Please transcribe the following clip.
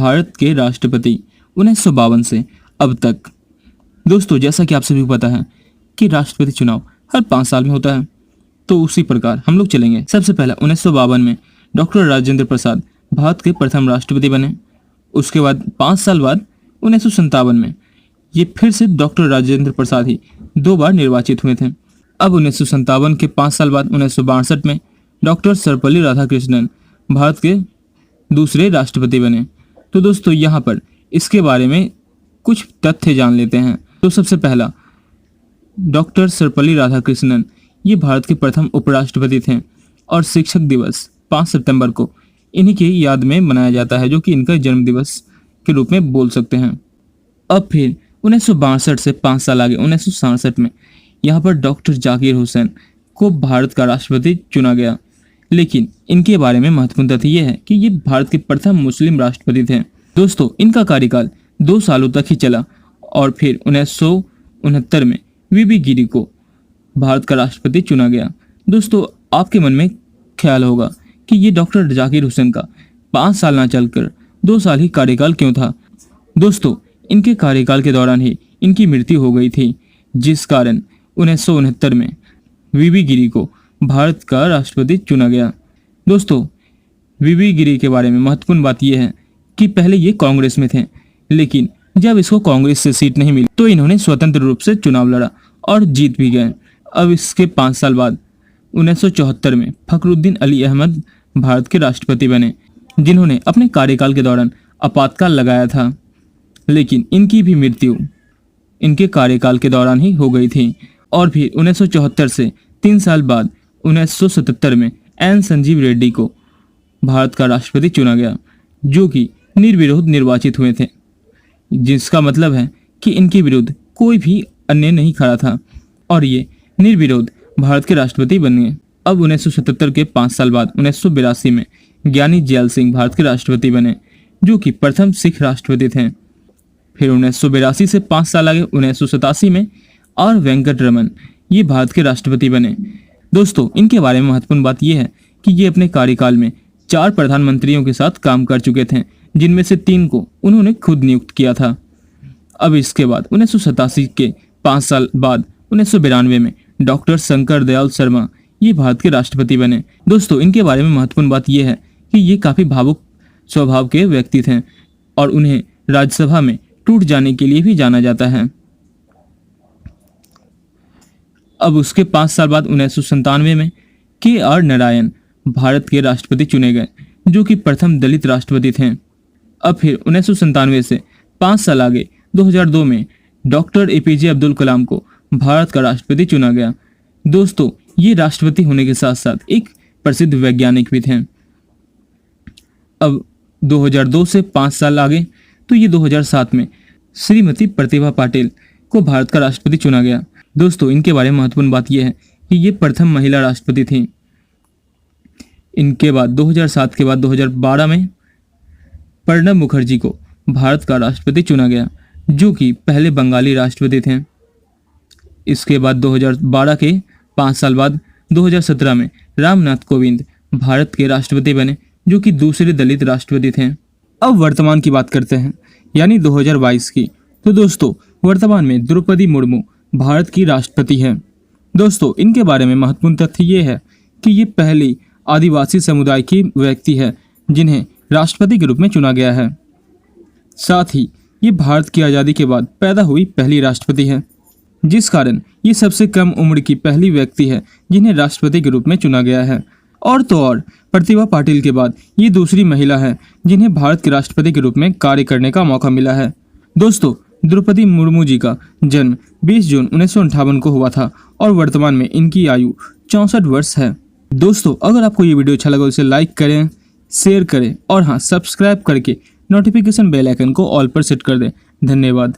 भारत के राष्ट्रपति 1952 से अब तक। दोस्तों, जैसा कि आप सभी को पता है कि राष्ट्रपति चुनाव हर 5 साल में होता है, तो उसी प्रकार हम लोग चलेंगे। सबसे पहला 1952 में डॉक्टर राजेंद्र प्रसाद भारत के प्रथम राष्ट्रपति बने। उसके बाद 5 साल बाद 1957 में ये फिर से डॉक्टर राजेंद्र प्रसाद ही 2 बार निर्वाचित हुए थे। अब 1957 के 5 साल बाद 1962 में डॉक्टर सर्वपल्ली राधाकृष्णन भारत के दूसरे राष्ट्रपति बने। तो दोस्तों, यहाँ पर इसके बारे में कुछ तथ्य जान लेते हैं। तो सबसे पहला, डॉक्टर सर्वपल्ली राधाकृष्णन ये भारत के प्रथम उपराष्ट्रपति थे और शिक्षक दिवस 5 सितंबर को इन्हीं की याद में मनाया जाता है, जो कि इनका जन्म दिवस के रूप में बोल सकते हैं। अब फिर 1962 से 5 साल आगे 1967 में यहाँ पर डॉक्टर जाकिर हुसैन को भारत का राष्ट्रपति चुना गया। लेकिन इनके बारे में महत्वपूर्ण तथ्य ये है कि ये भारत के प्रथम मुस्लिम राष्ट्रपति थे। दोस्तों, इनका कार्यकाल 2 सालों तक ही चला और फिर 1969 में वीबी गिरी को भारत का राष्ट्रपति चुना गया। दोस्तों, आपके मन में ख्याल होगा कि ये डॉक्टर जाकिर हुसैन का 5 साल ना चलकर 2 साल ही कार्यकाल क्यों था। दोस्तों, इनके कार्यकाल के दौरान ही इनकी मृत्यु हो गई थी, जिस कारण 1969 में वीबी गिरी को भारत का राष्ट्रपति चुना गया। दोस्तों, वीबी गिरी के बारे में महत्वपूर्ण बात यह है कि पहले ये कांग्रेस में थे, लेकिन जब इसको कांग्रेस से सीट नहीं मिली तो इन्होंने स्वतंत्र रूप से चुनाव लड़ा और जीत भी गए। अब इसके 5 साल बाद 1974 में फखरुद्दीन अली अहमद भारत के राष्ट्रपति बने, जिन्होंने अपने कार्यकाल के दौरान आपातकाल लगाया था, लेकिन इनकी भी मृत्यु इनके कार्यकाल के दौरान ही हो गई थी। और फिर 1974 से 3 साल बाद 1977 में एन संजीव रेड्डी को भारत का राष्ट्रपति चुना गया, जो कि निर्विरोध निर्वाचित हुए थे, जिसका मतलब है कि इनके विरुद्ध कोई भी अन्य नहीं खड़ा था और ये निर्विरोध भारत के राष्ट्रपति बन गए। अब 1977 के 5 साल बाद 1982 में ज्ञानी जैल सिंह भारत के राष्ट्रपति बने, जो कि प्रथम सिख राष्ट्रपति थे। फिर 1982 से 5 साल आगे 1987 में आर वेंकट रमन ये भारत के राष्ट्रपति बने। दोस्तों, इनके बारे में महत्वपूर्ण बात यह है कि ये अपने कार्यकाल में 4 प्रधानमंत्रियों के साथ काम कर चुके थे, जिनमें से 3 को उन्होंने खुद नियुक्त किया था। अब इसके बाद 1987 के 5 साल बाद 1992 में डॉक्टर शंकर दयाल शर्मा ये भारत के राष्ट्रपति बने। दोस्तों, इनके बारे में महत्वपूर्ण बात यह है कि ये काफ़ी भावुक स्वभाव के व्यक्ति थे और उन्हें राज्यसभा में टूट जाने के लिए भी जाना जाता है। अब उसके 5 साल बाद 1997 में KR नारायण भारत के राष्ट्रपति चुने गए, जो कि प्रथम दलित राष्ट्रपति थे। अब फिर 1997 से 5 साल आगे 2002 में डॉक्टर APJ अब्दुल कलाम को भारत का राष्ट्रपति चुना गया। दोस्तों, ये राष्ट्रपति होने के साथ साथ एक प्रसिद्ध वैज्ञानिक भी थे। अब 2002 से 5 साल आगे तो ये 2007 में श्रीमती प्रतिभा पाटिल को भारत का राष्ट्रपति चुना गया। दोस्तों, इनके बारे में महत्वपूर्ण बात यह है कि ये प्रथम महिला राष्ट्रपति थी। इनके बाद 2007 के बाद 2012 में प्रणब मुखर्जी को भारत का राष्ट्रपति चुना गया, जो कि पहले बंगाली राष्ट्रपति थे। इसके बाद 2012 के 5 साल बाद 2017 में रामनाथ कोविंद भारत के राष्ट्रपति बने, जो कि दूसरे दलित राष्ट्रपति थे। अब वर्तमान की बात करते हैं, यानी 2022 की। तो दोस्तों, वर्तमान में द्रौपदी मुर्मू भारत की राष्ट्रपति हैं। दोस्तों, इनके बारे में महत्वपूर्ण तथ्य ये है कि ये पहली आदिवासी समुदाय की व्यक्ति है जिन्हें राष्ट्रपति के रूप में चुना गया है। साथ ही ये भारत की आज़ादी के बाद पैदा हुई पहली राष्ट्रपति है, जिस कारण ये सबसे कम उम्र की पहली व्यक्ति है जिन्हें राष्ट्रपति के रूप में चुना गया है। और तो और प्रतिभा पाटिल के बाद ये दूसरी महिला है जिन्हें भारत के राष्ट्रपति के रूप में कार्य करने का मौका मिला है। दोस्तों, द्रौपदी मुर्मू जी का जन्म 20 जून 1958 को हुआ था और वर्तमान में इनकी आयु 64 वर्ष है। दोस्तों, अगर आपको ये वीडियो अच्छा लगा तो इसे लाइक करें, शेयर करें और हाँ, सब्सक्राइब करके नोटिफिकेशन बेल आइकन को ऑल पर सेट कर दें। धन्यवाद।